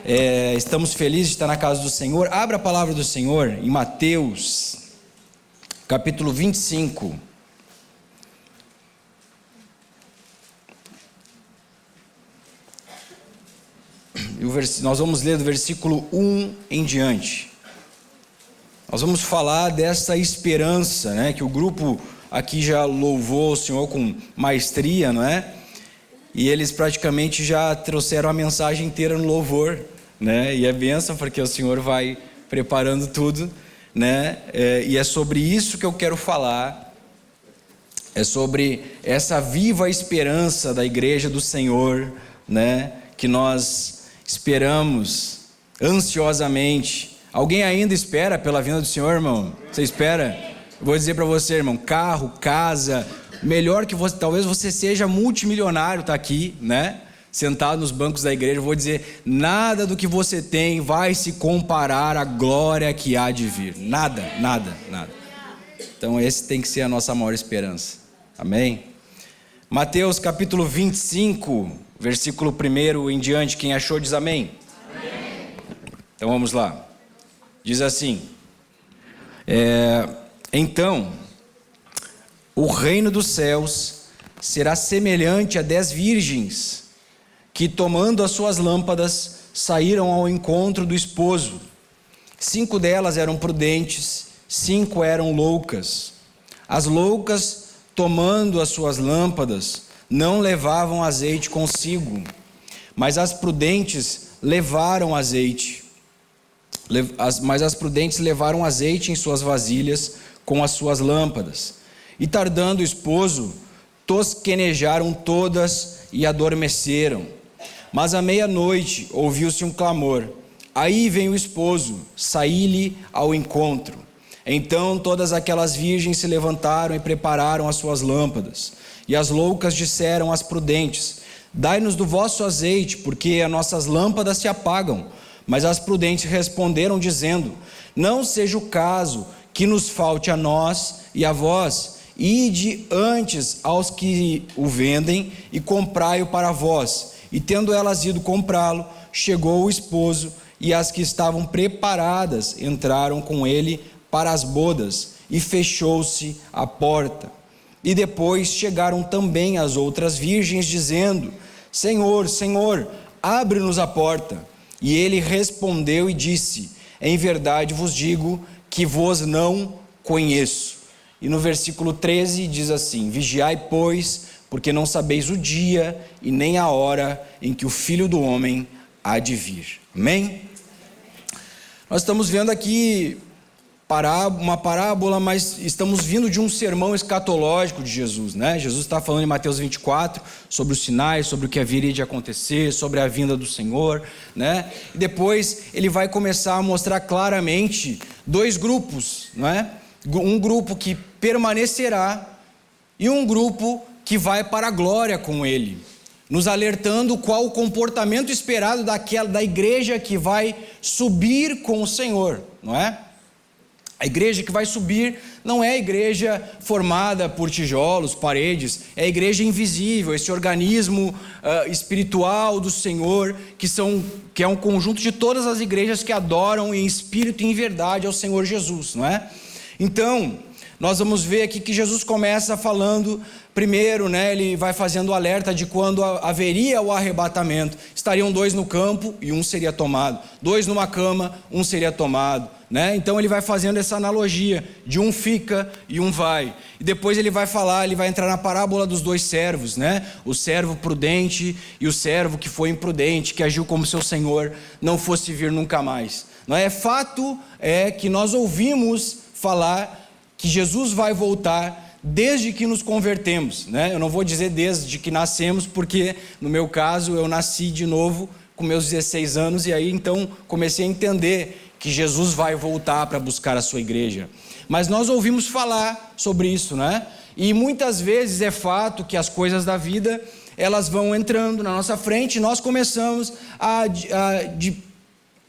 Estamos felizes de estar na casa do Senhor. Abra a palavra do Senhor em Mateus, capítulo 25. Nós vamos ler do versículo 1 em diante. Nós vamos falar dessa esperança, né, que o grupo aqui já louvou o Senhor com maestria, não é? E eles praticamente já trouxeram a mensagem inteira no louvor, né? E é bênção porque o Senhor vai preparando tudo, né? E é sobre isso que eu quero falar. É sobre essa viva esperança da igreja do Senhor, né? Que nós esperamos ansiosamente. Alguém ainda espera pela vinda do Senhor, irmão? Você espera? Vou dizer para você, irmão, carro, casa, melhor que você, talvez você seja multimilionário, está aqui, né? Sentado nos bancos da igreja. Eu vou dizer, nada do que você tem vai se comparar à glória que há de vir. Nada, nada, nada. Então esse tem que ser a nossa maior esperança. Amém? Mateus capítulo 25, versículo 1 em diante. Quem achou diz amém. Amém. Então vamos lá. Diz assim: então, o reino dos céus será semelhante a 10 virgens que, tomando as suas lâmpadas, saíram ao encontro do esposo. 5 delas eram prudentes, 5 eram loucas. As loucas, tomando as suas lâmpadas, não levavam azeite consigo, mas as prudentes levaram azeite. Mas as prudentes levaram azeite em suas vasilhas com as suas lâmpadas. E tardando o esposo, tosquenejaram todas e adormeceram. Mas à meia-noite ouviu-se um clamor: aí vem o esposo, saí-lhe ao encontro. Então todas aquelas virgens se levantaram e prepararam as suas lâmpadas. E as loucas disseram às prudentes: dai-nos do vosso azeite, porque as nossas lâmpadas se apagam. Mas as prudentes responderam dizendo: não seja o caso que nos falte a nós e a vós. Ide antes aos que o vendem e comprai-o para vós. E tendo elas ido comprá-lo, chegou o esposo, e as que estavam preparadas entraram com ele para as bodas, e fechou-se a porta. E depois chegaram também as outras virgens, dizendo: Senhor, Senhor, abre-nos a porta. E ele respondeu e disse: em verdade vos digo que vos não conheço. E no versículo 13 diz assim: vigiai, pois, porque não sabeis o dia e nem a hora em que o Filho do Homem há de vir. Amém? Nós estamos vendo aqui uma parábola, mas estamos vindo de um sermão escatológico de Jesus, né? Jesus está falando em Mateus 24 sobre os sinais, sobre o que haveria de acontecer, sobre a vinda do Senhor, né? E depois ele vai começar a mostrar claramente 2 grupos, não é? Um grupo que permanecerá e um grupo que vai para a glória com ele, nos alertando qual o comportamento esperado da igreja que vai subir com o Senhor, não é? A igreja que vai subir não é a igreja formada por tijolos, paredes, é a igreja invisível, esse organismo espiritual do Senhor, que é um conjunto de todas as igrejas que adoram em espírito e em verdade ao Senhor Jesus, não é? Então, nós vamos ver aqui que Jesus começa falando, primeiro, né, ele vai fazendo o alerta de quando haveria o arrebatamento. Estariam 2 no campo e um seria tomado, 2 numa cama, um seria tomado, né? Então ele vai fazendo essa analogia de um fica e um vai. E depois ele vai entrar na parábola dos 2 servos, né? O servo prudente e o servo que foi imprudente, que agiu como seu senhor não fosse vir nunca mais. Não é? Fato é que nós ouvimos falar que Jesus vai voltar desde que nos convertemos, né? Eu não vou dizer desde que nascemos, porque no meu caso eu nasci de novo com meus 16 anos e aí então comecei a entender que Jesus vai voltar para buscar a sua igreja. Mas nós ouvimos falar sobre isso, né? E muitas vezes é fato que as coisas da vida, elas vão entrando na nossa frente e nós começamos a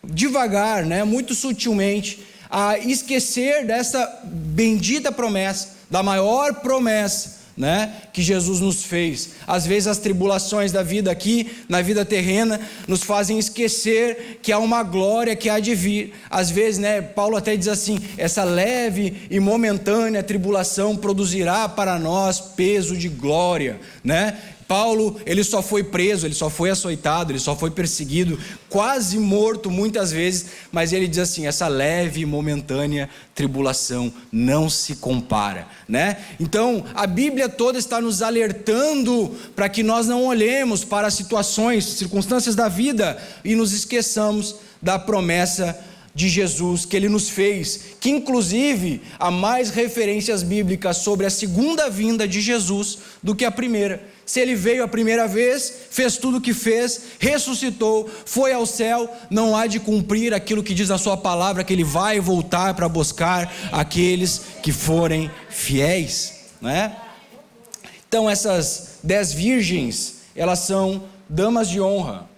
devagar, né? Muito sutilmente, a esquecer dessa bendita promessa, da maior promessa, né, que Jesus nos fez. Às vezes as tribulações da vida aqui, na vida terrena, nos fazem esquecer que há uma glória que há de vir. Às vezes, né, Paulo até diz assim: essa leve e momentânea tribulação produzirá para nós peso de glória, né? Paulo, ele só foi preso, ele só foi açoitado, ele só foi perseguido, quase morto muitas vezes, mas ele diz assim: essa leve e momentânea tribulação não se compara, né? Então, a Bíblia toda está nos alertando para que nós não olhemos para as situações, circunstâncias da vida e nos esqueçamos da promessa de Jesus que ele nos fez, que inclusive há mais referências bíblicas sobre a segunda vinda de Jesus do que a primeira. Se ele veio a primeira vez, fez tudo o que fez, ressuscitou, foi ao céu, não há de cumprir aquilo que diz a sua palavra, que ele vai voltar para buscar aqueles que forem fiéis, né? Então essas 10 virgens, elas são damas de honra.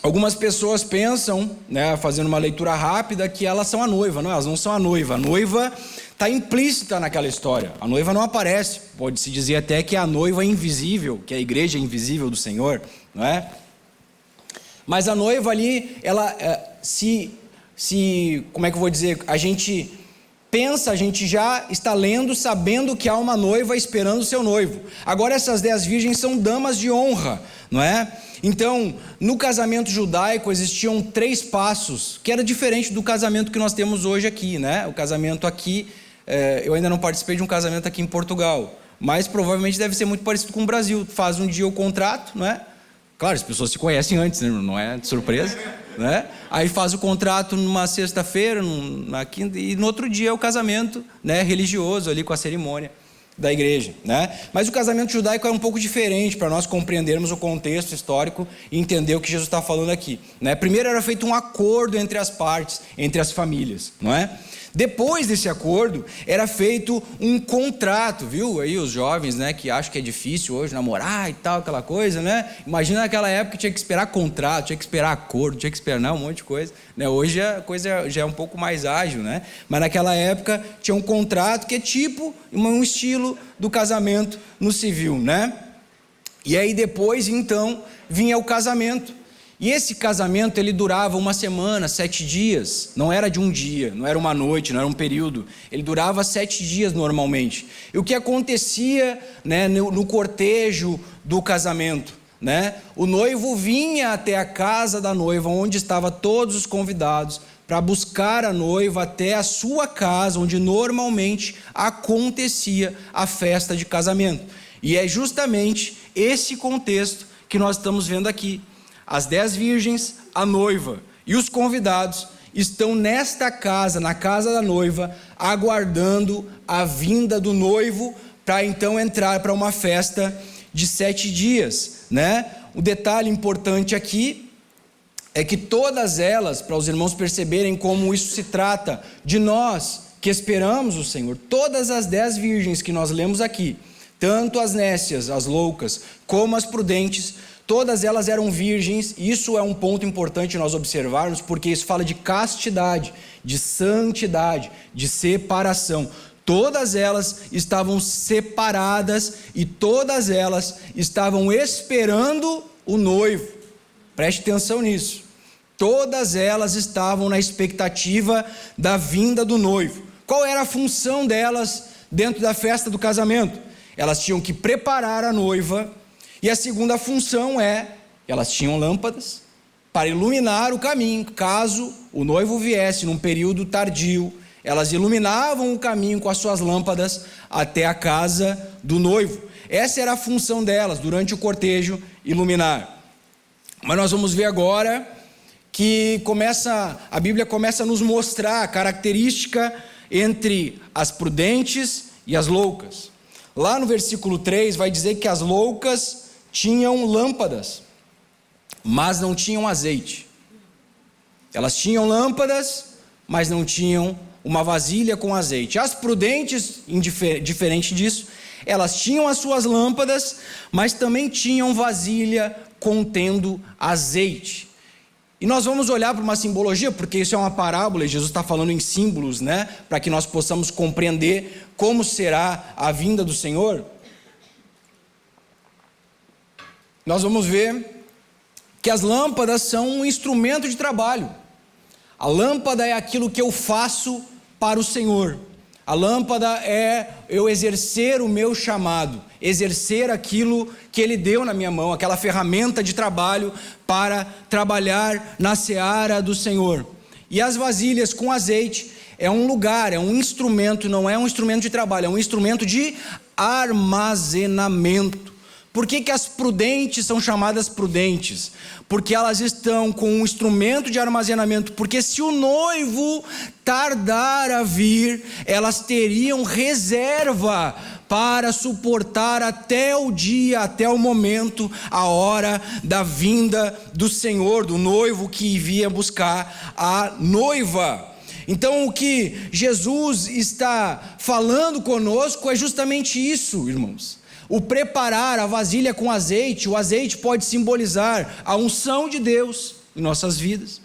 Algumas pessoas pensam, né, fazendo uma leitura rápida, que elas são a noiva. Não, elas não são a noiva. A noiva está implícita naquela história. A noiva não aparece. Pode-se dizer até que é a noiva invisível, que a igreja é invisível do Senhor, não é? Mas a noiva ali, ela como é que eu vou dizer? A gente pensa, a gente já está lendo, sabendo que há uma noiva esperando o seu noivo. Agora essas 10 virgens são damas de honra, não é? Então, no casamento judaico existiam 3 passos, que era diferente do casamento que nós temos hoje aqui, né? O casamento aqui, eu ainda não participei de um casamento aqui em Portugal, mas provavelmente deve ser muito parecido com o Brasil. Faz um dia o contrato, não é? Claro, as pessoas se conhecem antes, né? Não é de surpresa, né? Aí faz o contrato numa sexta-feira, na quinta, e no outro dia é o casamento, né, religioso ali com a cerimônia da igreja, né? Mas o casamento judaico é um pouco diferente para nós compreendermos o contexto histórico e entender o que Jesus está falando aqui, né? Primeiro era feito um acordo entre as partes, entre as famílias, não é? Depois desse acordo, era feito um contrato, viu? Aí os jovens, né, que acham que é difícil hoje namorar e tal, aquela coisa, né? Imagina naquela época que tinha que esperar contrato, tinha que esperar acordo, tinha que esperar um monte de coisa, né? Hoje a coisa já é um pouco mais ágil, né? Mas naquela época tinha um contrato que é tipo um estilo do casamento no civil, né? E aí depois, então, vinha o casamento. E esse casamento, ele durava 1 semana, 7 dias, não era de um dia, não era uma noite, não era um período, ele durava 7 dias normalmente. E o que acontecia, né, no cortejo do casamento, né? O noivo vinha até a casa da noiva, onde estavam todos os convidados, para buscar a noiva até a sua casa, onde normalmente acontecia a festa de casamento. E é justamente esse contexto que nós estamos vendo aqui. As 10 virgens, a noiva e os convidados estão nesta casa, na casa da noiva, aguardando a vinda do noivo para então entrar para uma festa de 7 dias, né? O detalhe importante aqui é que todas elas, para os irmãos perceberem como isso se trata de nós que esperamos o Senhor, todas as 10 virgens que nós lemos aqui, tanto as nécias, as loucas, como as prudentes, todas elas eram virgens. Isso é um ponto importante nós observarmos, porque isso fala de castidade, de santidade, de separação. Todas elas estavam separadas e todas elas estavam esperando o noivo. Preste atenção nisso. Todas elas estavam na expectativa da vinda do noivo. Qual era a função delas dentro da festa do casamento? Elas tinham que preparar a noiva. E a segunda função elas tinham lâmpadas para iluminar o caminho, caso o noivo viesse num período tardio, elas iluminavam o caminho com as suas lâmpadas até a casa do noivo. Essa era a função delas durante o cortejo, iluminar. Mas nós vamos ver agora que a Bíblia começa a nos mostrar a característica entre as prudentes e as loucas. Lá no versículo 3 vai dizer que as loucas tinham lâmpadas, mas não tinham azeite. Elas tinham lâmpadas, mas não tinham uma vasilha com azeite. As prudentes, diferente disso, elas tinham as suas lâmpadas, mas também tinham vasilha contendo azeite. E nós vamos olhar para uma simbologia, porque isso é uma parábola e Jesus está falando em símbolos, né? Para que nós possamos compreender como será a vinda do Senhor. Nós vamos ver que as lâmpadas são um instrumento de trabalho. A lâmpada é aquilo que eu faço para o Senhor. A lâmpada é eu exercer o meu chamado, exercer aquilo que Ele deu na minha mão, aquela ferramenta de trabalho para trabalhar na seara do Senhor. E as vasilhas com azeite é um lugar, é um instrumento, não é um instrumento de trabalho, é um instrumento de armazenamento. Por que as prudentes são chamadas prudentes? Porque elas estão com um instrumento de armazenamento, porque se o noivo tardar a vir, elas teriam reserva para suportar até o dia, até o momento, a hora da vinda do Senhor, do noivo que vinha buscar a noiva. Então o que Jesus está falando conosco é justamente isso, irmãos. O preparar a vasilha com azeite, o azeite pode simbolizar a unção de Deus em nossas vidas.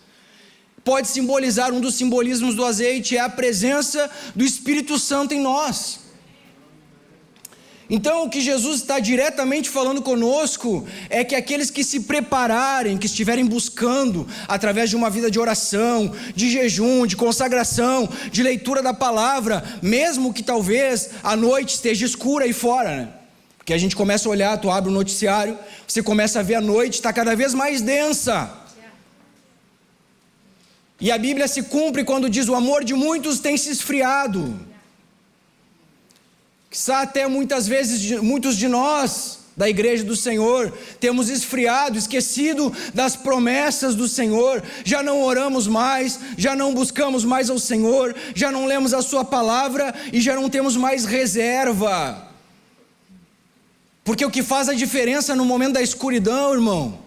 Pode simbolizar, um dos simbolismos do azeite é a presença do Espírito Santo em nós. Então o que Jesus está diretamente falando conosco é que aqueles que se prepararem, que estiverem buscando através de uma vida de oração, de jejum, de consagração, de leitura da palavra, mesmo que talvez a noite esteja escura aí fora, né? Porque a gente começa a olhar, tu abre o noticiário, você começa a ver a noite, está cada vez mais densa. E a Bíblia se cumpre quando diz: o amor de muitos tem se esfriado. Quizá até muitas vezes, muitos de nós, da igreja do Senhor, temos esfriado, esquecido das promessas do Senhor, já não oramos mais, já não buscamos mais ao Senhor, já não lemos a sua palavra e já não temos mais reserva. Porque o que faz a diferença no momento da escuridão, irmão,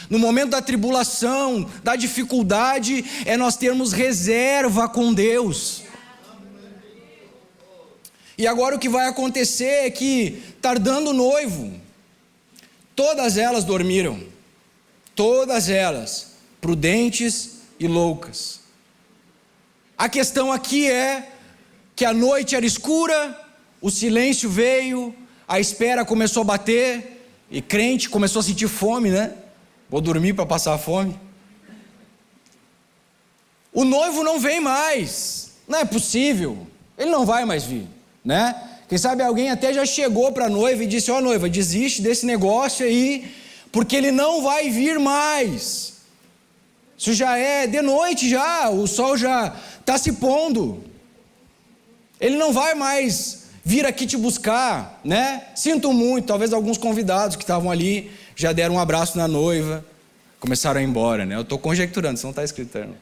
no momento da tribulação, da dificuldade, é nós termos reserva com Deus. E agora o que vai acontecer é que, tardando o noivo, todas elas dormiram, todas elas, prudentes e loucas. A questão aqui é que a noite era escura, o silêncio veio, a espera começou a bater, e crente começou a sentir fome, né? Vou dormir para passar fome. O noivo não vem mais, não é possível, ele não vai mais vir, né? Quem sabe alguém até já chegou para a noiva e disse: ó, noiva, desiste desse negócio aí, porque ele não vai vir mais. Isso já é de noite já, o sol já está se pondo, ele não vai mais vir aqui te buscar, né? Sinto muito, talvez alguns convidados que estavam ali já deram um abraço na noiva, começaram a ir embora, né? Eu estou conjecturando, isso não está escrito, não.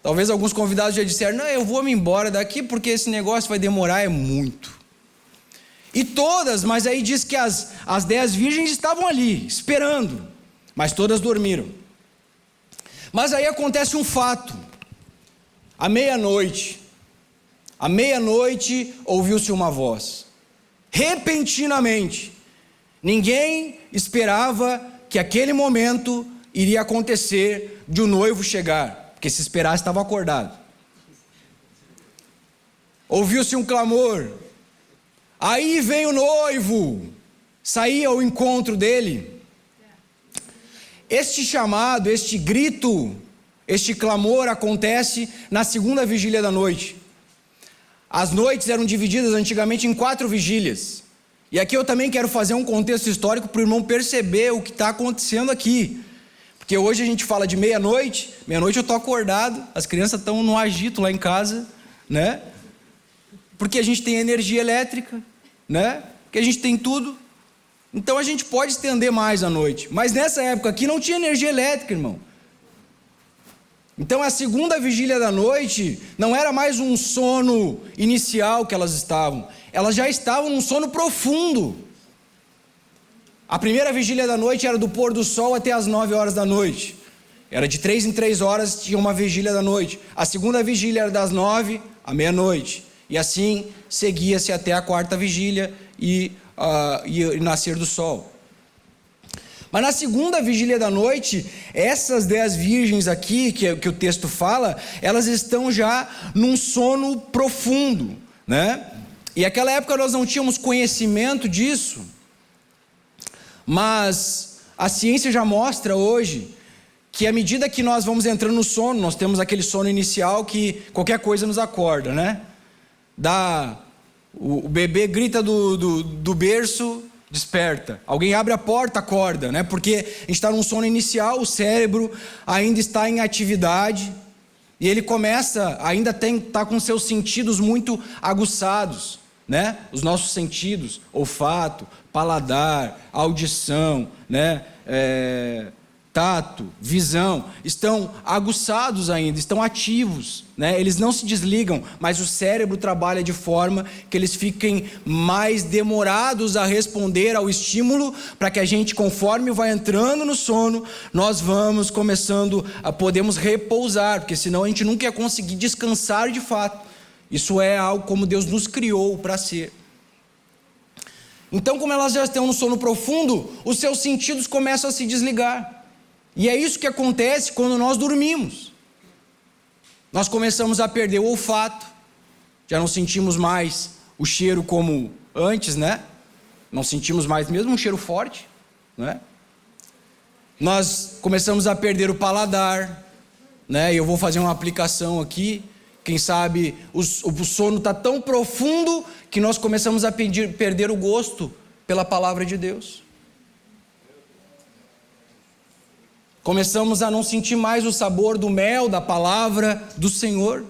Talvez alguns convidados já disseram: não, eu vou me embora daqui porque esse negócio vai demorar é muito. E todas, mas aí diz que as 10 virgens estavam ali, esperando, mas todas dormiram. Mas aí acontece um fato, à meia-noite ouviu-se uma voz, repentinamente, ninguém esperava que aquele momento iria acontecer de o noivo chegar, porque se esperasse estava acordado. Ouviu-se um clamor, aí vem o noivo, saía ao encontro dele. Este chamado, este grito, este clamor acontece na segunda vigília da noite. As noites eram divididas antigamente em 4 vigílias. E aqui eu também quero fazer um contexto histórico para o irmão perceber o que está acontecendo aqui. Porque hoje a gente fala de meia-noite eu estou acordado, as crianças estão no agito lá em casa, né? Porque a gente tem energia elétrica, né? Porque a gente tem tudo. Então a gente pode estender mais a noite. Mas nessa época aqui não tinha energia elétrica, irmão. Então a segunda vigília da noite não era mais um sono inicial que elas já estavam num sono profundo. A primeira vigília da noite era do pôr do sol até as 9 horas da noite, era de 3 em 3 horas, tinha uma vigília da noite. A segunda vigília era das 9 à meia-noite, e assim seguia-se até a quarta vigília e nascer do sol. Mas na segunda vigília da noite, essas 10 virgens aqui, que o texto fala, elas estão já num sono profundo, né? E naquela época nós não tínhamos conhecimento disso, mas a ciência já mostra hoje que à medida que nós vamos entrando no sono, nós temos aquele sono inicial que qualquer coisa nos acorda, né? O bebê grita do berço, desperta. Alguém abre a porta, acorda, né? Porque a gente está num sono inicial, o cérebro ainda está em atividade e ele começa, ainda está com seus sentidos muito aguçados, né? Os nossos sentidos, olfato, paladar, audição, né? Tato, visão, estão aguçados ainda, estão ativos, né? Eles não se desligam, mas o cérebro trabalha de forma que eles fiquem mais demorados a responder ao estímulo, para que a gente, conforme vai entrando no sono, nós vamos começando podemos repousar, porque senão a gente nunca ia conseguir descansar de fato. Isso é algo como Deus nos criou para ser. Então, como elas já estão no sono profundo, os seus sentidos começam a se desligar. E é isso que acontece quando nós dormimos. Nós começamos a perder o olfato, já não sentimos mais o cheiro como antes, né? Não sentimos mais mesmo um cheiro forte, né? Nós começamos a perder o paladar, né? E eu vou fazer uma aplicação aqui. Quem sabe o sono está tão profundo que nós começamos a perder o gosto pela palavra de Deus. Começamos a não sentir mais o sabor do mel, da palavra do Senhor.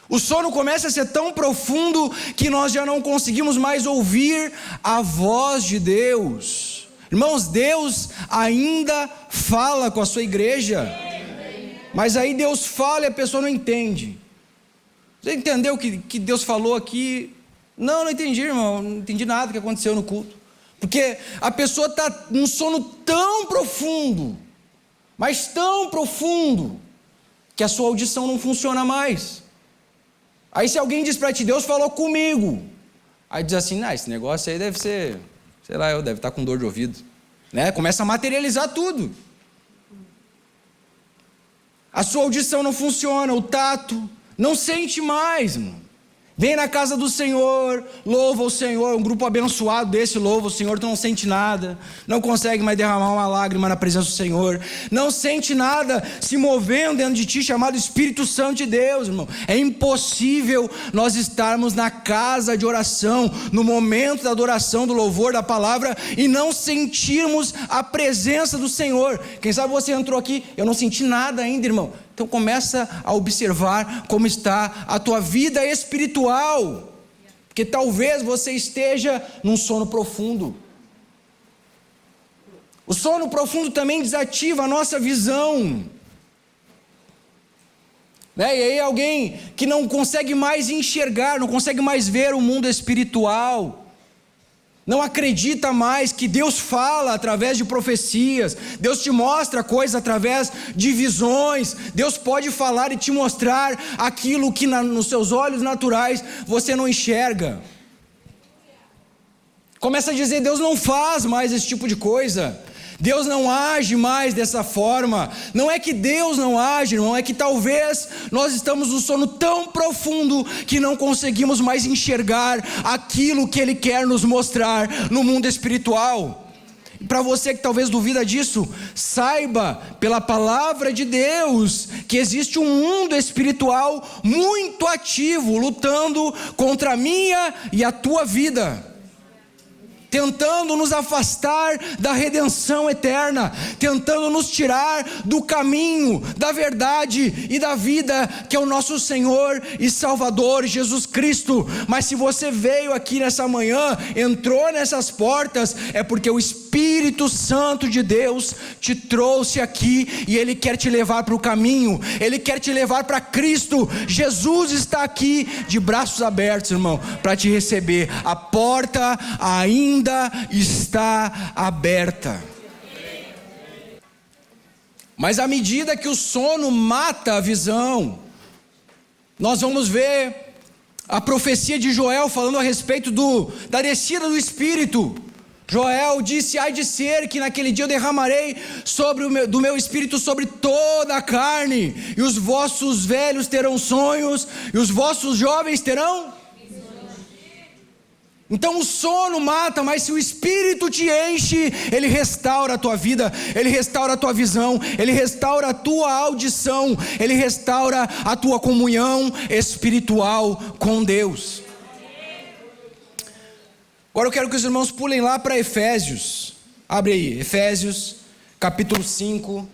O sono começa a ser tão profundo que nós já não conseguimos mais ouvir a voz de Deus. Irmãos, Deus ainda fala com a sua igreja. Mas aí Deus fala e a pessoa não entende. Você entendeu o que Deus falou aqui? Não entendi, irmão. Não entendi nada que aconteceu no culto. Porque a pessoa está num sono tão profundo, mas tão profundo, que a sua audição não funciona mais. Aí se alguém diz para ti, Deus falou comigo, aí diz assim, esse negócio aí deve ser, sei lá, eu deve estar com dor de ouvido, né? Começa a materializar tudo. A sua audição não funciona, o tato, não sente mais, irmão. Vem na casa do Senhor, louva o Senhor, um grupo abençoado desse louva o Senhor, tu não sente nada, não consegue mais derramar uma lágrima na presença do Senhor, não sente nada se movendo dentro de ti, chamado Espírito Santo de Deus, irmão. É impossível nós estarmos na casa de oração, no momento da adoração, do louvor, da palavra, e não sentirmos a presença do Senhor. Quem sabe você entrou aqui, eu não senti nada ainda, irmão. Então começa a observar como está a tua vida espiritual, porque talvez você esteja num sono profundo. O sono profundo também desativa a nossa visão, né? E aí alguém que não consegue mais enxergar, não consegue mais ver o mundo espiritual, não acredita mais que Deus fala através de profecias, Deus te mostra coisas através de visões, Deus pode falar e te mostrar aquilo que nos seus olhos naturais você não enxerga. Começa a dizer, Deus não faz mais esse tipo de coisa, Deus não age mais dessa forma. Não é que Deus não age, não é que talvez nós estamos num sono tão profundo que não conseguimos mais enxergar aquilo que Ele quer nos mostrar no mundo espiritual. E para você que talvez duvida disso, saiba pela palavra de Deus que existe um mundo espiritual muito ativo, lutando contra a minha e a tua vida, tentando nos afastar da redenção eterna, tentando nos tirar do caminho, da verdade e da vida, que é o nosso Senhor e Salvador Jesus Cristo. Mas se você veio aqui nessa manhã, entrou nessas portas, é porque o Espírito Santo de Deus te trouxe aqui, e Ele quer te levar para o caminho, Ele quer te levar para Cristo. Jesus está aqui de braços abertos, irmão, para te receber. A porta ainda está aberta. Mas à medida que o sono mata a visão, nós vamos ver a profecia de Joel falando a respeito da descida do Espírito. Joel disse: ai de ser que naquele dia eu derramarei do meu espírito sobre toda a carne, e os vossos velhos terão sonhos, e os vossos jovens terão visões. Então o sono mata, mas se o espírito te enche, ele restaura a tua vida, ele restaura a tua visão, ele restaura a tua audição, ele restaura a tua comunhão espiritual com Deus. Agora eu quero que os irmãos pulem lá para Efésios. Abre aí, Efésios, capítulo 5,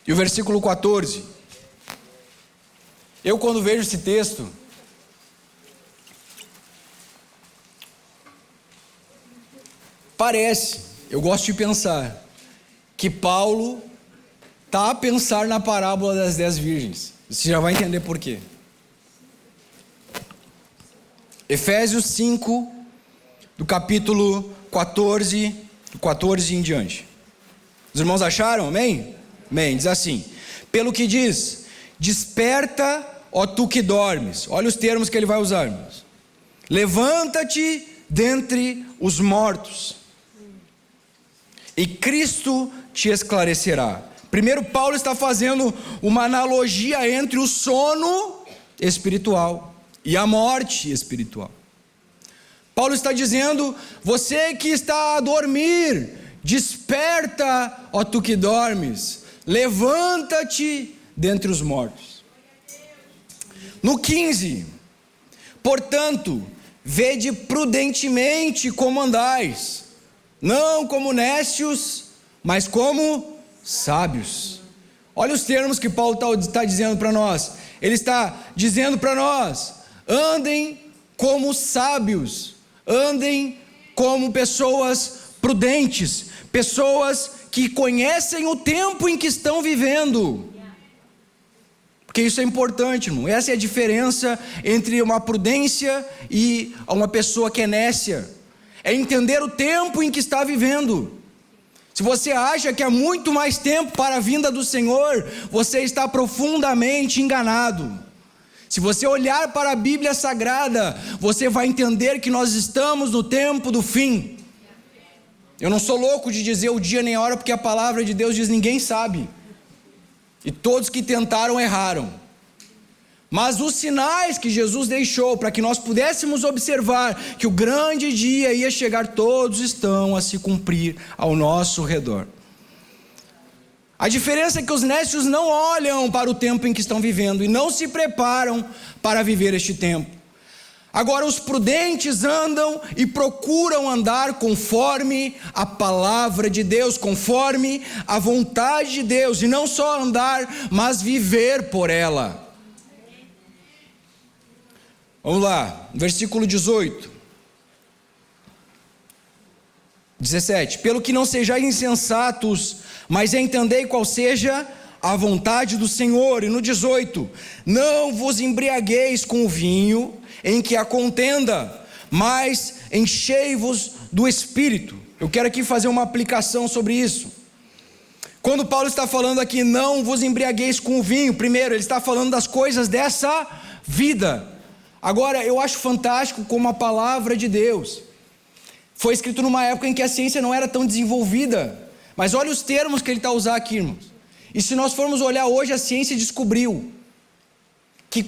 e o versículo 14. Eu, quando vejo esse texto, eu gosto de pensar, que Paulo está a pensar na parábola das 10 virgens. Você já vai entender por quê. Efésios 5, do capítulo 14, do 14 em diante. Os irmãos acharam? Amém? Amém. Diz assim: pelo que diz, desperta, ó tu que dormes. Olha os termos que ele vai usar, irmãos. Levanta-te dentre os mortos, e Cristo te esclarecerá. Primeiro, Paulo está fazendo uma analogia entre o sono espiritual e a morte espiritual. Paulo está dizendo: você que está a dormir, desperta, ó tu que dormes, levanta-te dentre os mortos. No 15, portanto, vede prudentemente como andais, não como nécios, mas como sábios. Olha os termos que Paulo está dizendo para nós. Ele está dizendo para nós: andem como sábios, andem como pessoas prudentes, pessoas que conhecem o tempo em que estão vivendo. Porque isso é importante, irmão. Essa é a diferença entre uma prudência e uma pessoa que é nécia. É entender o tempo em que está vivendo. Se você acha que há muito mais tempo para a vinda do Senhor, você está profundamente enganado. Se você olhar para a Bíblia Sagrada, você vai entender que nós estamos no tempo do fim. Eu não sou louco de dizer o dia nem a hora, porque a palavra de Deus diz: ninguém sabe. E todos que tentaram erraram. Mas os sinais que Jesus deixou para que nós pudéssemos observar que o grande dia ia chegar, todos estão a se cumprir ao nosso redor. A diferença é que os nécios não olham para o tempo em que estão vivendo e não se preparam para viver este tempo. Agora os prudentes andam e procuram andar conforme a palavra de Deus, conforme a vontade de Deus, e não só andar, mas viver por ela. Vamos lá, versículo 17. Pelo que não sejais insensatos, mas entendei qual seja a vontade do Senhor. E no 18, não vos embriagueis com o vinho em que há contenda, mas enchei-vos do Espírito. Eu quero aqui fazer uma aplicação sobre isso. Quando Paulo está falando aqui, não vos embriagueis com o vinho, primeiro, ele está falando das coisas dessa vida. Agora, eu acho fantástico como a palavra de Deus foi escrito numa época em que a ciência não era tão desenvolvida. Mas olha os termos que ele está a usar aqui, irmãos. E se nós formos olhar hoje, a ciência descobriu que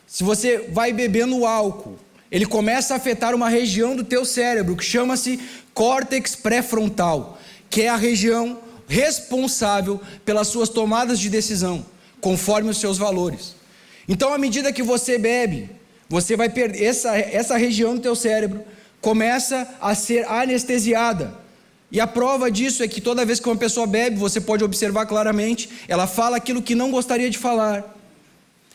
se você vai bebendo álcool, ele começa a afetar uma região do teu cérebro que chama-se córtex pré-frontal, que é a região responsável pelas suas tomadas de decisão, conforme os seus valores. Então, à medida que você bebe, você vai perder essa região do teu cérebro, começa a ser anestesiada. E a prova disso é que toda vez que uma pessoa bebe, você pode observar claramente, ela fala aquilo que não gostaria de falar.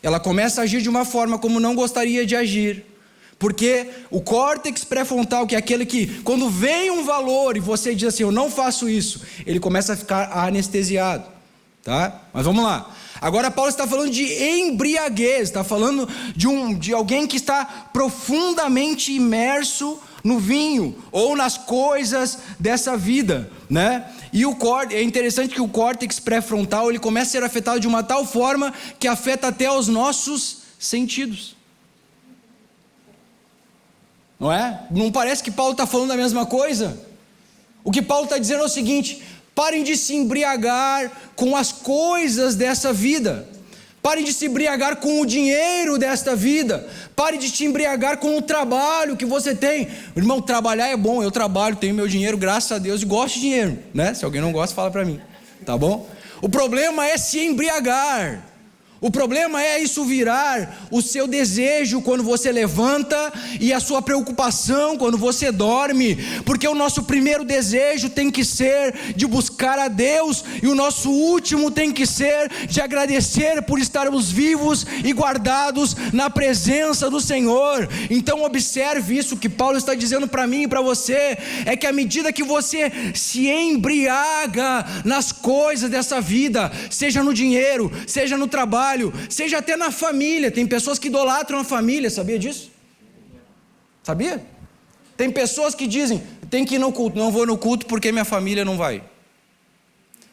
Ela começa a agir de uma forma como não gostaria de agir. Porque o córtex pré-frontal, que é aquele que, quando vem um valor e você diz assim, eu não faço isso, ele começa a ficar anestesiado, tá? Mas vamos lá. Agora Paulo está falando de embriaguez, está falando de alguém que está profundamente imerso no vinho, ou nas coisas dessa vida, né? E é interessante que o córtex pré-frontal, ele começa a ser afetado de uma tal forma, que afeta até os nossos sentidos. não é? Não parece que Paulo está falando a mesma coisa? O que Paulo está dizendo é o seguinte: parem de se embriagar com as coisas dessa vida. Parem de se embriagar com o dinheiro desta vida. Pare de se embriagar com o trabalho que você tem. Irmão, trabalhar é bom. Eu trabalho, tenho meu dinheiro, graças a Deus, e gosto de dinheiro, né? Se alguém não gosta, fala para mim, tá bom? O problema é se embriagar. O problema é isso virar o seu desejo quando você levanta e a sua preocupação quando você dorme, porque o nosso primeiro desejo tem que ser de buscar a Deus, e o nosso último tem que ser de agradecer por estarmos vivos e guardados na presença do Senhor. Então observe isso que Paulo está dizendo para mim e para você, é que à medida que você se embriaga nas coisas dessa vida, seja no dinheiro, seja no trabalho, seja até na família. Tem pessoas que idolatram a família, sabia disso? Sabia? Tem pessoas que dizem: tem que ir no culto, não vou no culto porque minha família não vai.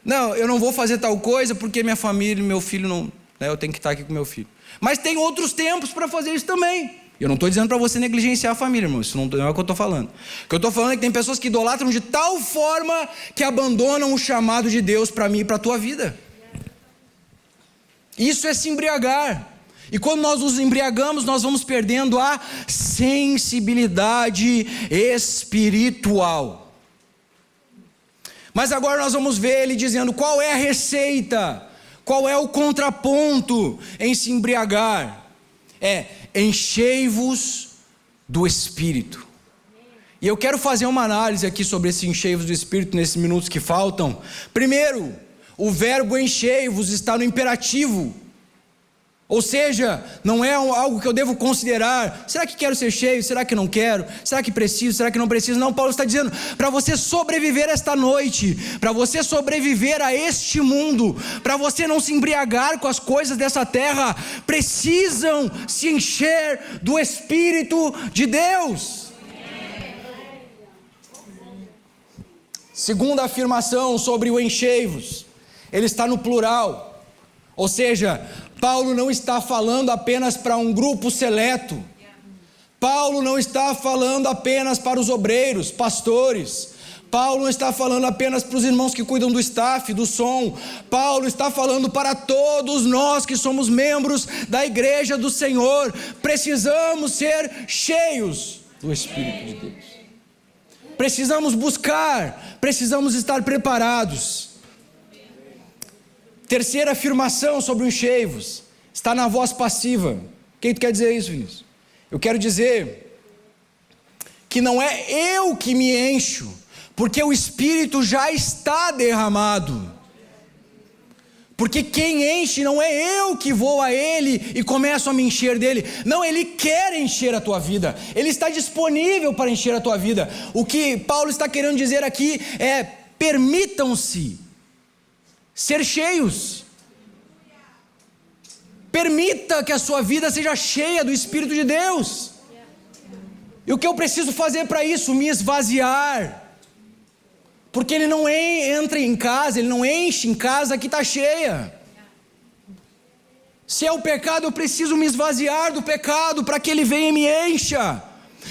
Não, eu não vou fazer tal coisa porque minha família, meu filho não, né, eu tenho que estar aqui com meu filho. Mas tem outros tempos para fazer isso também. Eu não estou dizendo para você negligenciar a família, irmão, isso não é o que eu estou falando. O que eu estou falando é que tem pessoas que idolatram de tal forma que abandonam o chamado de Deus para mim e para a tua vida. Isso é se embriagar. E quando nós nos embriagamos, nós vamos perdendo a sensibilidade espiritual. Mas agora nós vamos ver ele dizendo qual é a receita, qual é o contraponto em se embriagar. É: enchei-vos do Espírito. E eu quero fazer uma análise aqui sobre esse enchei-vos do Espírito nesses minutos que faltam. Primeiro, o verbo enchei-vos está no imperativo, ou seja, não é algo que eu devo considerar. Será que quero ser cheio? Será que não quero? Será que preciso? Será que não preciso? Não, Paulo está dizendo, para você sobreviver esta noite, para você sobreviver a este mundo, para você não se embriagar com as coisas dessa terra, precisam se encher do Espírito de Deus. Segunda afirmação sobre o enchei-vos, ele está no plural, ou seja, Paulo não está falando apenas para um grupo seleto. Paulo não está falando apenas para os obreiros, pastores. Paulo não está falando apenas para os irmãos que cuidam do staff, do som. Paulo está falando para todos nós que somos membros da igreja do Senhor. Precisamos ser cheios do Espírito de Deus. Precisamos buscar, precisamos estar preparados. Terceira afirmação sobre o enchei-vos está na voz passiva. O que tu quer dizer isso, Vinícius? Eu quero dizer que não é eu que me encho, porque o Espírito já está derramado. Porque quem enche não é eu que vou a Ele e começo a me encher dele. Não, Ele quer encher a tua vida. Ele está disponível para encher a tua vida. O que Paulo está querendo dizer aqui é: permitam-se ser cheios. Permita que a sua vida seja cheia do Espírito de Deus. E o que eu preciso fazer para isso? Me esvaziar. Porque ele não entra em casa, ele não enche em casa que está cheia. Se é o pecado, eu preciso me esvaziar do pecado para que ele venha e me encha.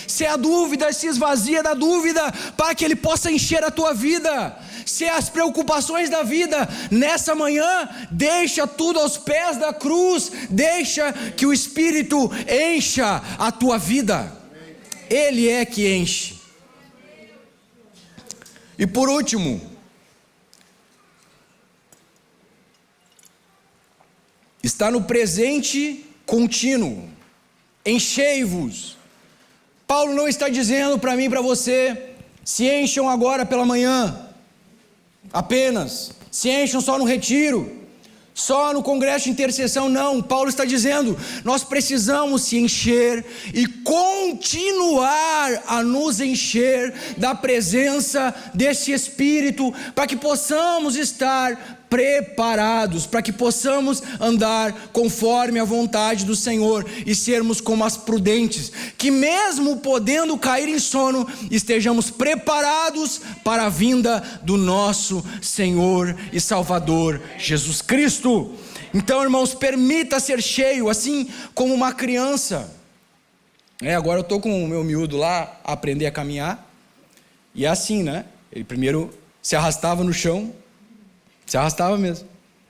Se é a dúvida, se esvazia da dúvida para que ele possa encher a tua vida. Se é as preocupações da vida, nessa manhã, deixa tudo aos pés da cruz. Deixa que o Espírito encha a tua vida. Ele é que enche. E por último, está no presente contínuo. Enchei-vos. Paulo não está dizendo para mim e para você: se encham agora pela manhã, apenas, se encham só no retiro, só no congresso de intercessão. Não, Paulo está dizendo: nós precisamos se encher e continuar a nos encher da presença desse Espírito, para que possamos estar preparados, para que possamos andar conforme a vontade do Senhor e sermos como as prudentes, que mesmo podendo cair em sono, estejamos preparados para a vinda do nosso Senhor e Salvador Jesus Cristo. Então, irmãos, permita ser cheio, assim como uma criança. Agora eu tô com o meu miúdo lá a aprender a caminhar. E é assim, né? Ele primeiro se arrastava no chão. Se arrastava mesmo.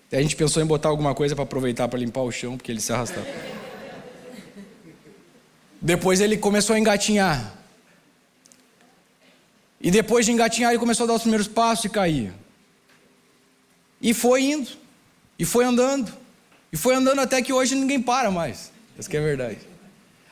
Daí a gente pensou em botar alguma coisa para aproveitar para limpar o chão, porque ele se arrastava. Depois ele começou a engatinhar. E depois de engatinhar ele começou a dar os primeiros passos e caía. E foi indo. E foi andando. E foi andando até que hoje ninguém para mais. Isso que é verdade.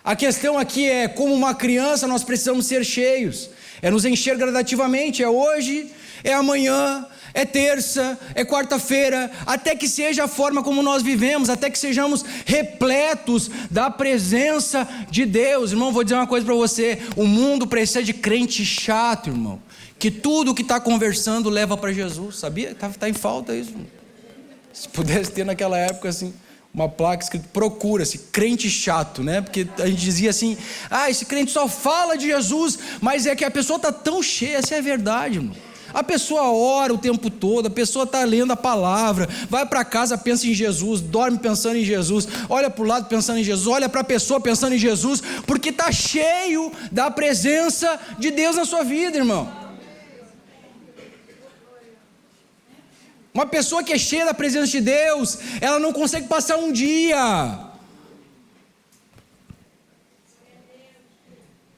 A questão aqui é, como uma criança nós precisamos ser cheios. É nos encher gradativamente. É hoje, é amanhã, é terça, é quarta-feira, até que seja a forma como nós vivemos, até que sejamos repletos da presença de Deus. Irmão, vou dizer uma coisa para você: o mundo precisa de crente chato, irmão, que tudo que está conversando leva para Jesus, sabia? Está em falta isso, irmão. Se pudesse ter naquela época assim, uma placa escrita, procura-se, crente chato, né? Porque a gente dizia assim, esse crente só fala de Jesus, mas é que a pessoa está tão cheia. Essa é a verdade, irmão. A pessoa ora o tempo todo, a pessoa está lendo a palavra, vai para casa, pensa em Jesus, dorme pensando em Jesus, olha para o lado pensando em Jesus, olha para a pessoa pensando em Jesus, porque está cheio da presença de Deus na sua vida, irmão. Uma pessoa que é cheia da presença de Deus, ela não consegue passar um dia.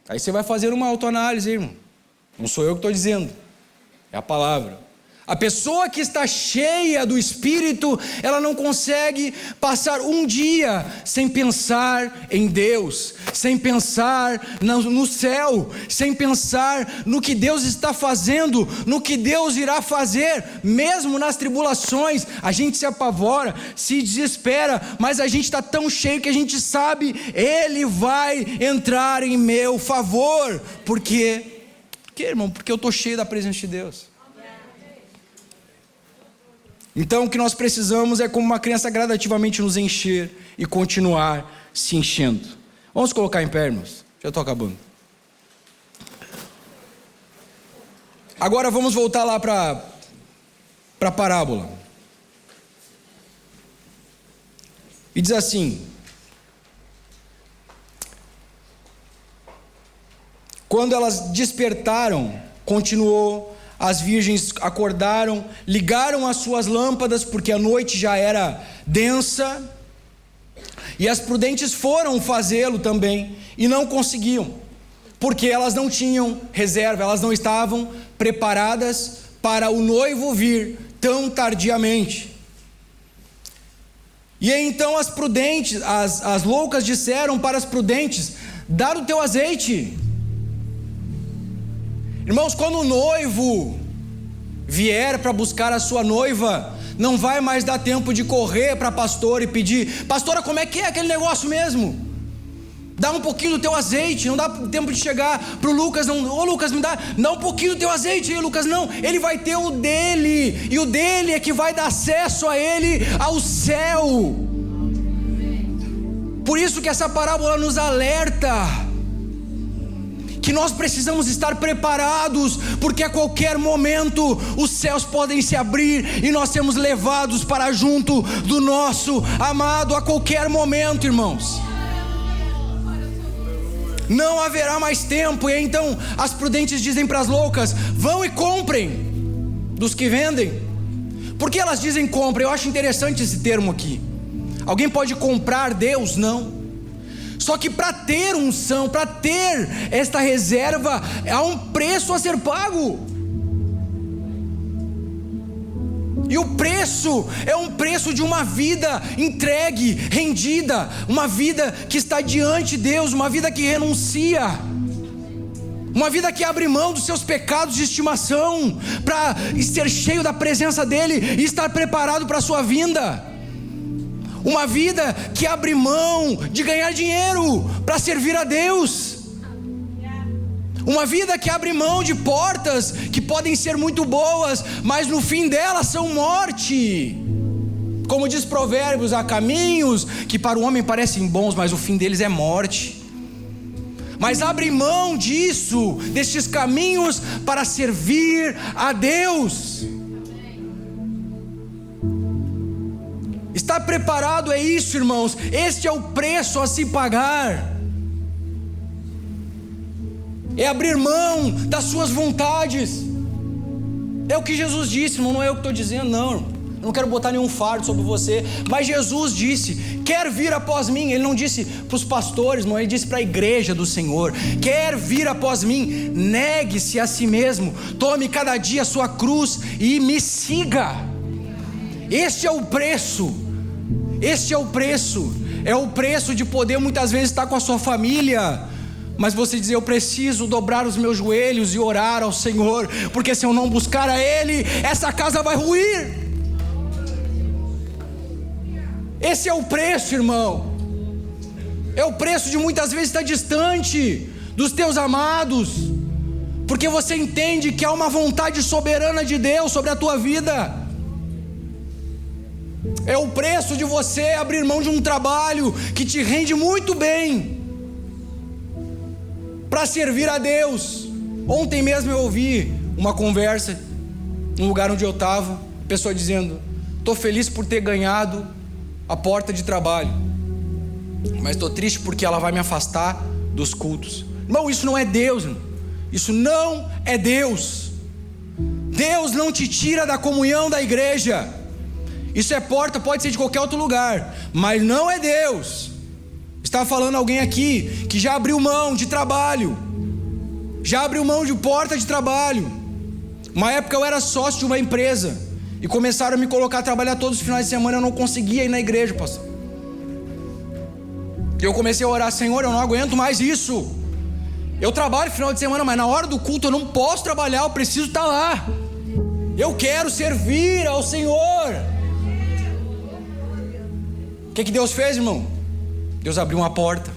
Aí você vai fazer uma autoanálise, irmão. Não sou eu que estou dizendo, é a palavra. A pessoa que está cheia do Espírito, ela não consegue passar um dia sem pensar em Deus, sem pensar no céu, sem pensar no que Deus está fazendo, no que Deus irá fazer. Mesmo nas tribulações, a gente se apavora, se desespera, mas a gente está tão cheio que a gente sabe, Ele vai entrar em meu favor. Por quê? Irmão? Porque eu estou cheio da presença de Deus. Então o que nós precisamos é, como uma criança, gradativamente nos encher e continuar se enchendo. Vamos colocar em pé, irmãos. Já estou acabando. Agora vamos voltar lá para a parábola. E diz assim: quando elas despertaram, continuou, as virgens acordaram, ligaram as suas lâmpadas, porque a noite já era densa, e as prudentes foram fazê-lo também, e não conseguiam, porque elas não tinham reserva, elas não estavam preparadas para o noivo vir tão tardiamente. E então as prudentes, as loucas disseram para as prudentes: dá o teu azeite. Irmãos, quando o noivo vier para buscar a sua noiva, não vai mais dar tempo de correr para a pastora e pedir: pastora, como é que é aquele negócio mesmo? Dá um pouquinho do teu azeite. Não dá tempo de chegar para o Lucas, não, ô Lucas, me dá um pouquinho do teu azeite aí, Lucas. Não, ele vai ter o dele, e o dele é que vai dar acesso a ele ao céu. Por isso que essa parábola nos alerta que nós precisamos estar preparados, porque a qualquer momento os céus podem se abrir e nós sermos levados para junto do nosso amado a qualquer momento, irmãos. Não haverá mais tempo. E então as prudentes dizem para as loucas: vão e comprem dos que vendem. Por que elas dizem comprem? Eu acho interessante esse termo aqui. Alguém pode comprar Deus? Não. Só que para ter unção, para ter esta reserva, há um preço a ser pago. E o preço é um preço de uma vida entregue, rendida, uma vida que está diante de Deus, uma vida que renuncia, uma vida que abre mão dos seus pecados de estimação, para ser cheio da presença dEle e estar preparado para a sua vinda. Uma vida que abre mão de ganhar dinheiro para servir a Deus. Uma vida que abre mão de portas que podem ser muito boas, mas no fim delas são morte. Como diz Provérbios: há caminhos que para o homem parecem bons, mas o fim deles é morte. Mas abre mão disso, destes caminhos, para servir a Deus. Estar preparado é isso, irmãos. Este é o preço a se pagar. é abrir mão das suas vontades. É o que Jesus disse, irmão, não é eu que estou dizendo, não, irmão. Eu não quero botar nenhum fardo sobre você, mas Jesus disse: quer vir após mim. Ele não disse para os pastores, não, ele disse para a igreja do Senhor: quer vir após mim, negue-se a si mesmo, tome cada dia a sua cruz e me siga. Este é o preço, este é o preço, é o preço de poder muitas vezes estar com a sua família, mas você dizer: eu preciso dobrar os meus joelhos e orar ao Senhor, porque se eu não buscar a Ele, essa casa vai ruir. Esse é o preço, irmão. É o preço de muitas vezes estar distante dos teus amados, porque você entende que há uma vontade soberana de Deus sobre a tua vida. É o preço de você abrir mão de um trabalho que te rende muito bem para servir a Deus. Ontem mesmo eu ouvi uma conversa no lugar onde eu estava, pessoa dizendo: estou feliz por ter ganhado a porta de trabalho, mas estou triste porque ela vai me afastar dos cultos. Irmão, isso não é Deus, irmão. Isso não é Deus. Deus não te tira da comunhão da igreja. Isso é porta, pode ser de qualquer outro lugar, mas não é Deus. Está falando alguém aqui que já abriu mão de trabalho, já abriu mão de porta de trabalho. Uma época eu era sócio de uma empresa e começaram a me colocar a trabalhar todos os finais de semana. Eu não conseguia ir na igreja, pastor. Eu comecei a orar: Senhor, eu não aguento mais isso. Eu trabalho final de semana, mas na hora do culto eu não posso trabalhar, eu preciso estar lá. Eu quero servir ao Senhor. O que Deus fez, irmão? Deus abriu uma porta.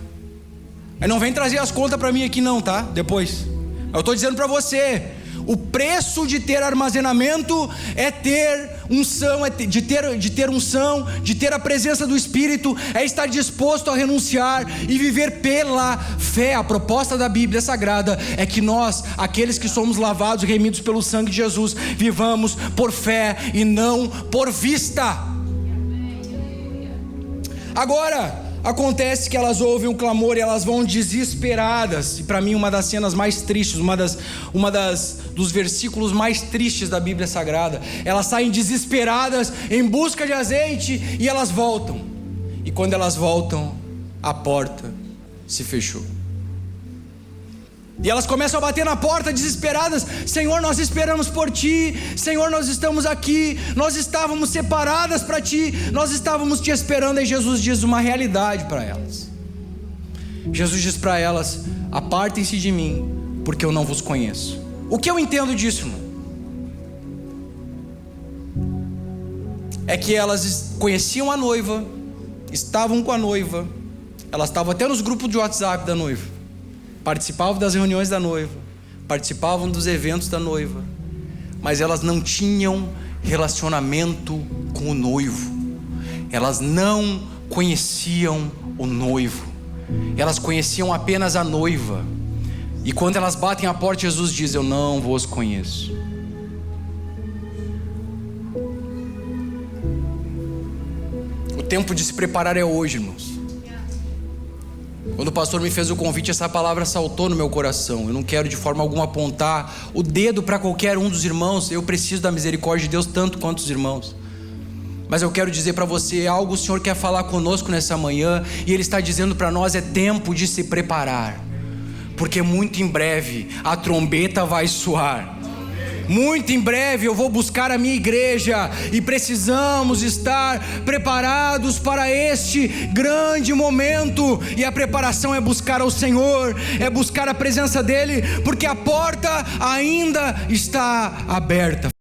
Aí não vem trazer as contas para mim aqui não, tá? Depois. Eu estou dizendo para você: o preço de ter armazenamento é ter unção, de ter unção, de ter a presença do Espírito, é estar disposto a renunciar e viver pela fé. A proposta da Bíblia Sagrada é que nós, aqueles que somos lavados e remidos pelo sangue de Jesus, vivamos por fé e não por vista. Agora, acontece que elas ouvem um clamor e elas vão desesperadas. E para mim uma das cenas mais tristes, dos versículos mais tristes da Bíblia Sagrada. Elas saem desesperadas em busca de azeite e elas voltam. E quando elas voltam, a porta se fechou. E elas começam a bater na porta desesperadas: Senhor, nós esperamos por Ti. Senhor, nós estamos aqui. Nós estávamos separadas para Ti. Nós estávamos Te esperando. E Jesus diz uma realidade para elas. Jesus diz para elas: apartem-se de mim, porque eu não vos conheço. O que eu entendo disso, irmão? É que elas conheciam a noiva, estavam com a noiva, elas estavam até nos grupos de WhatsApp da noiva, participavam das reuniões da noiva, participavam dos eventos da noiva, mas elas não tinham relacionamento com o noivo. Elas não conheciam o noivo, elas conheciam apenas a noiva. E quando elas batem a porta, Jesus diz: eu não vos conheço. O tempo de se preparar é hoje, irmãos. Quando o pastor me fez o convite, essa palavra saltou no meu coração. Eu não quero de forma alguma apontar o dedo para qualquer um dos irmãos. Eu preciso da misericórdia de Deus tanto quanto os irmãos. Mas eu quero dizer para você algo. O Senhor quer falar conosco nessa manhã, e Ele está dizendo para nós: é tempo de se preparar, porque muito em breve a trombeta vai soar. Muito em breve eu vou buscar a minha igreja, e precisamos estar preparados para este grande momento. E a preparação é buscar ao Senhor, é buscar a presença dEle, porque a porta ainda está aberta.